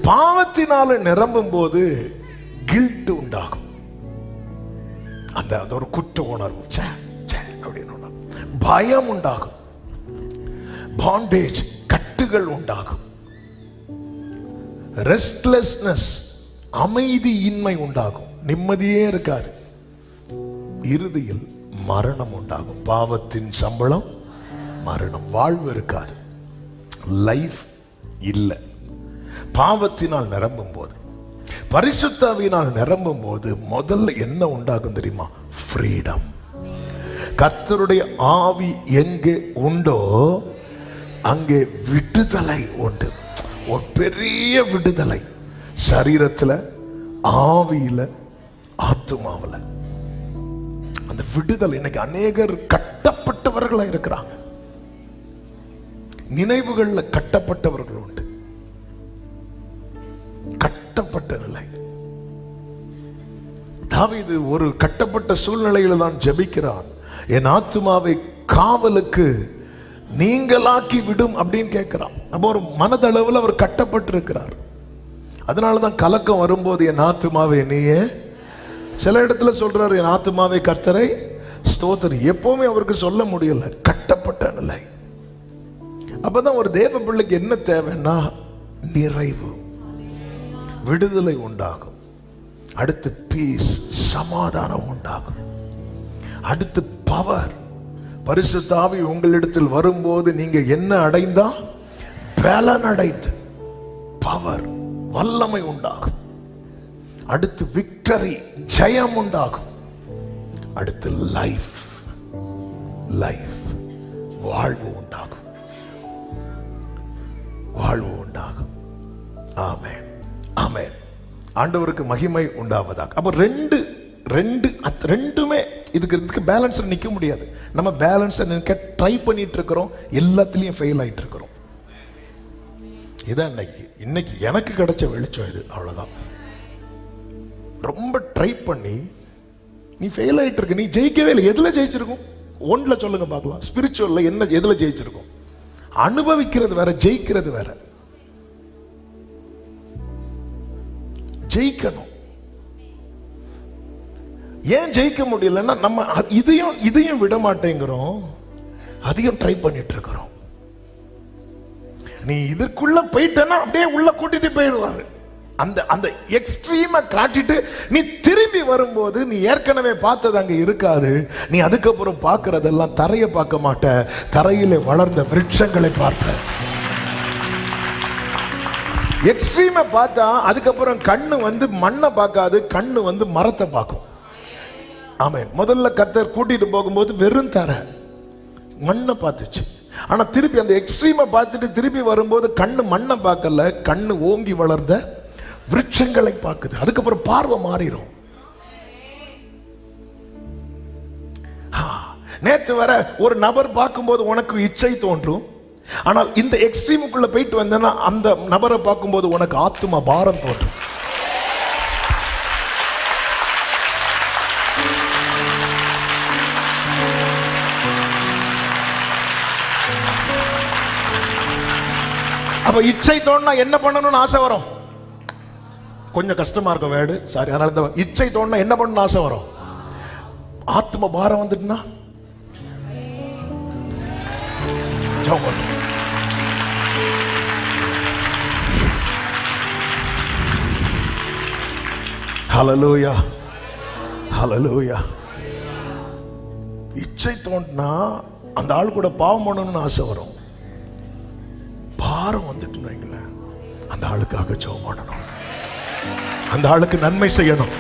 பாவத்தினால நிரம்பும் போது கில்ட் உண்டாகும். அந்த ஒரு குற்ற உணர்வு அப்படின்னு பயம் உண்டாகும். பாண்டேஜ், கட்டுகள் உண்டாகும். ரெஸ்ட்லெஸ்னஸ், அமைதியின்மை உண்டாகும். நிம்மதியே இருக்காது. இறுதியில் மரணம் உண்டாகும். பாவத்தின் சம்பளம் மரணம். வாழ்வு இருக்காது, லைஃப் இல்லை. பாவத்தினால் நிரம்பும் போது, பரிசுத்தாவியினால் நிரம்பும் போது முதல்ல என்ன உண்டாகும் தெரியுமா? ஃப்ரீடம். கர்த்தருடைய ஆவி எங்கே உண்டோ அங்கே விடுதலை உண்டு. ஒரு பெரிய விடுதலை, சரீரத்துல, ஆவியில, ஆத்துமாவில். அந்த விடுதலை இன்னைக்கு அநேகர் கட்டப்பட்டவர்களா இருக்கிறாங்க. நினைவுகள்ல கட்டப்பட்டவர்கள் உண்டு. கட்டப்பட்ட நிலை. தாவீது ஒரு கட்டப்பட்ட சூழ்நிலையில தான் ஜெபிக்கிறான். என் ஆத்துமாவை காவலுக்கு நீங்களாக்கி விடும் அப்படின்னு கேட்கிறான். அப்போ ஒரு மனதளவில் அவர் கட்டப்பட்டிருக்கிறார். அதனாலதான் கலக்கம் வரும்போது என் ஆத்துமாவை நீயே, சில இடத்துல சொல்றாரு என் ஆத்துமாவை கர்த்தரை ஸ்தோத்திரி. எப்பவுமே அவருக்கு சொல்ல முடியல, கட்டப்பட்ட நிலை. அப்பதான் ஒரு தேவ பிள்ளைக்கு என்ன தேவைன்னா நிறைவு, விடுதலை உண்டாகும். அடுத்து பீஸ், சமாதானம் உண்டாகும். அடுத்து பவர். பரிசுத்த ஆவி உங்களிடத்தில் வரும்போது நீங்க என்ன அடைந்தா? பலன் அடைந்து பவர், வல்லமை உண்டாகும். அடுத்து விக்டரி, ஜெயம் உண்டாகும். அடுத்து லைஃப், வாழ்வு உண்டாகும். வாழ்வு உண்டாகும். ஆமென், ஆமென். ஆண்டவருக்கு மகிமை உண்டாவதாக. அப்ப ரெண்டுமே இதுக்கு பேலன்ஸ் நிக்க முடியாது. நம்ம பேலன்ஸ் நிக்க ட்ரை பண்ணிட்டு இருக்கிறோம், எல்லாத்திலையும் ஃபெயில் ஆயிட்டு இருக்கிறோம். இதான் இன்னைக்கு எனக்கு கிடைச்ச வெளிச்சம் இது. அவ்வளவுதான். ரொம்ப ட்ரை பண்ணி நீ ஃபெயில் ஆயிட்டு இருக்க. நீ ஜெயிக்கவே இல்லை. எதுல ஜெயிச்சிருக்கும்? ஒன்றுல சொல்லுங்க பார்க்கலாம். ஸ்பிரிச்சுவல்ல என்ன, எதுல ஜெயிச்சிருக்கும்? அனுபவிக்கிறது வேற, ஜெயிக்கிறது வேற. ஜெயிக்கணும். ஏன் ஜெயிக்க முடியலன்னா நம்ம இதையும் விட மாட்டேங்கிறோம், அதையும் ட்ரை பண்ணிட்டு இருக்கிறோம். நீ இதுக்குள்ள போயிட்டனா அப்படியே உள்ள கூட்டிட்டு போயிடுவாரு. அந்த எக்ஸ்ட்ரீமை காட்டிட்டு நீ திரும்பி வரும்போது நீ ஏற்கனவே பார்த்தது அங்க இருக்காது. நீ அதுக்கப்புறம் பார்க்கறதெல்லாம் தரையை பார்க்க மாட்ட, தரையில வளர்ந்த விருட்சங்களை பார்ப்ப. எக்ஸ்ட்ரீமை பார்த்தா அதுக்கப்புறம் கண்ணு வந்து மண்ணை பார்க்காது, கண்ணு வந்து மரத்தை பார்க்கும். ஆமென். முதல்ல கர்த்தர் கூட்டிட்டு போகும்போது வெறும் தரை, மண்ணை பார்த்துச்சு. ஆனா திருப்பி அந்த எக்ஸ்ட்ரீமை பார்த்துட்டு திருப்பி வரும்போது கண்ணு மண்ணை பார்க்கல, கண்ணு ஓங்கி வளர்ந்த விருட்சங்களை பார்க்குது. அதுக்கப்புறம் பார்வை மாறிடும். நேத்து வர ஒரு நபர் பார்க்கும்போது உனக்கு இச்சை தோன்றும். ஆனால் இந்த எக்ஸ்ட்ரீமுக்குள்ள போயிட்டு வந்தேன்னா அந்த நபரை பார்க்கும்போது உனக்கு ஆத்தும பாரம் தோன்றும். அப்ப இச்சை தோணுனா என்ன பண்ணணும்னு ஆசை வரும். கொஞ்சம் கஷ்டமா இருக்கும் வேடு, சாரி. அதனால இச்சை தோணுனா என்ன பண்ணணும்னு ஆசை வரும். ஆத்ம பாரம் வந்துட்டுனா ஹல்லேலூயா, ஹல்லேலூயா. இச்சை தோணுனா அந்த ஆள் கூட பாவம் பண்ணணும்னு ஆசை வரும். பாரம் வந்துட்டு அந்த ஆளுக்காக ஜெபம் பண்ணணும், அந்த ஆளுக்கு நன்மை செய்யணும்,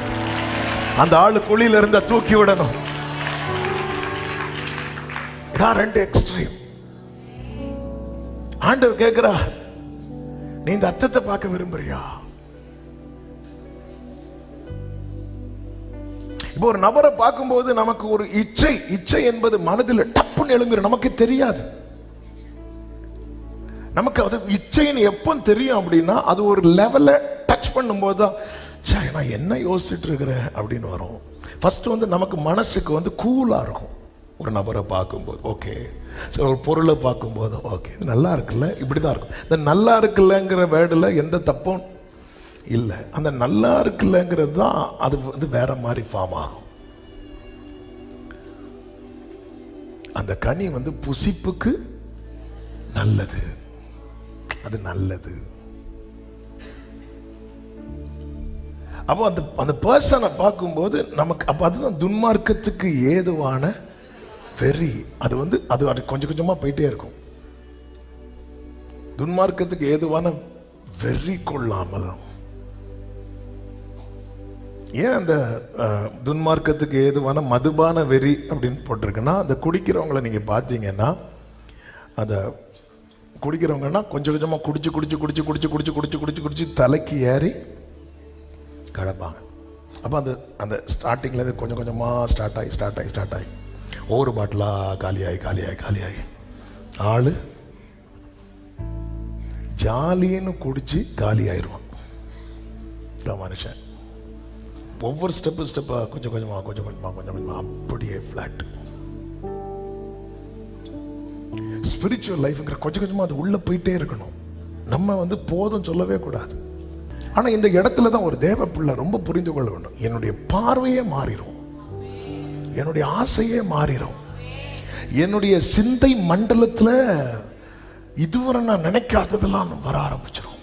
அந்த ஆளு குழியில இருந்த தூக்கி விடணும். இதான் ரெண்டு எக்ஸ்ட்ரீம். ஆண்டவர் கேட்கிறா, நீ இந்த அர்த்தத்தை பார்க்க விரும்புறியா? இப்போ ஒரு நபரை பார்க்கும்போது நமக்கு ஒரு இச்சை என்பது மனதில் டப்புன்னு எழுங்குற, நமக்கு தெரியாது. நமக்கு அது இச்சைன்னு எப்போ தெரியும் அப்படின்னா அது ஒரு லெவலை டச் பண்ணும்போது தான் நான் என்ன யோசிச்சுட்டு இருக்கிறேன் அப்படின்னு வரும். ஃபர்ஸ்ட் வந்து நமக்கு மனசுக்கு வந்து கூலா இருக்கும். ஒரு நபரை பார்க்கும்போது ஓகே, ஒரு பொருளை பார்க்கும்போது ஓகே, இது நல்லா இருக்குல்ல, இப்படிதான் இருக்கும். இந்த நல்லா இருக்குல்லங்கிற வேர்டில் எந்த தப்பும் இல்லை. அந்த நல்லா இருக்குல்லங்கிறது தான் அது வந்து வேற மாதிரி ஃபார்ம் ஆகும். அந்த கனி வந்து புசிப்புக்கு நல்லது, அது நல்லது. அப்போ அந்த பர்சனை பார்க்கும்போது நமக்கு அப்போ அதுதான் துன்மார்க்கத்துக்கு ஏதுவான வெறி. அது வந்து அது கொஞ்சம் கொஞ்சமாக போயிட்டே இருக்கும். துன்மார்க்கத்துக்கு ஏதுவான வெறி கொள்ளாமல். ஏன் அந்த துன்மார்க்கத்துக்கு ஏதுவான மதுபான வெறி அப்படின்னு போட்டிருக்குன்னா, அந்த குடிக்கிறவங்களை நீங்கள் பார்த்தீங்கன்னா, அந்த குடிக்கிறவங்கன்னா கொஞ்சம் கொஞ்சமாக குடிச்சு குடிச்சு குடிச்சு குடிச்சு குடிச்சு குடிச்சு குடிச்சு குடிச்சு தலைக்கு ஏறி கிடப்பாங்க. அப்போ அந்த ஸ்டார்டிங்கில் கொஞ்சம் கொஞ்சமாக ஸ்டார்ட் ஆகி ஒவ்வொரு பாட்டிலாக காலியாகி ஆள் ஜாலின்னு குடிச்சு காலி ஆயிடுவான் மனுஷன். ஒவ்வொரு ஸ்டெப்பாக கொஞ்சம் கொஞ்சமாக அப்படியே ஃப்ளாட். ஸ்பிரிச்சுவல் லைஃப்ங்கிற கொஞ்சம் கொஞ்சமாக அது உள்ளே போயிட்டே இருக்கணும். நம்ம வந்து போதும் சொல்லவே கூடாது. ஆனால் இந்த இடத்துல தான் ஒரு தேவ பிள்ளை ரொம்ப புரிந்து கொள்ள வேண்டும். என்னுடைய பார்வையே மாறிடும், என்னுடைய ஆசையே மாறிடும், என்னுடைய சிந்தை மண்டலத்தில் இதுவரை நான் நினைக்காததெல்லாம் வர ஆரம்பிச்சிடும்.